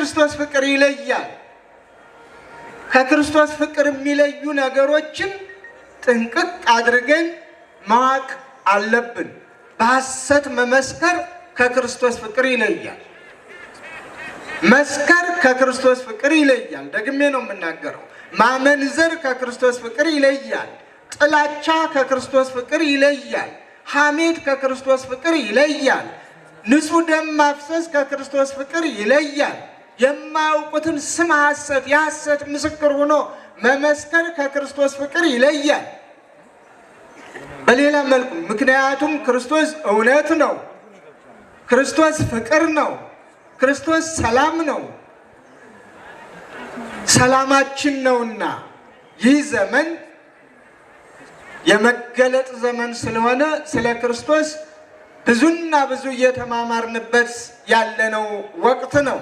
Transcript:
ከክርስቶስ ፍቅር ይለያል። ከክርስቶስ ፍቅር የሚለዩ ነገሮችን ጥንቅቅ አድርገን ማወቅ አለብን። በሐሰት መመስከር ከክርስቶስ ፍቅር ይለያል። መስከር ከክርስቶስ ፍቅር ይለያል። ደግሜ ነው የምናገረው። ማመንዘር ከክርስቶስ ፍቅር ይለያል። ጥላቻ ከክርስቶስ ፍቅር ይለያል። ሐሜት ከክርስቶስ ፍቅር ይለያል። ንጹሕ ደም ማፍሰስ ከክርስቶስ ፍቅር ይለያል። የማያውቁትን ስም ሐሰት የሐሰት ምስክር ሆኖ መመስከር ከክርስቶስ ፍቅር ይለያል። በሌላ መልኩ ምክንያቱም ክርስቶስ እውነት ነው። ክርስቶስ ፍቅር ነው። ክርስቶስ ሰላም ነው። ሰላማችን ነውና ይህ ዘመን የመገለጥ ዘመን ስለሆነ ስለ ክርስቶስ ብዙና ብዙ እየተማማርንበት ያለነው ወቅት ነው።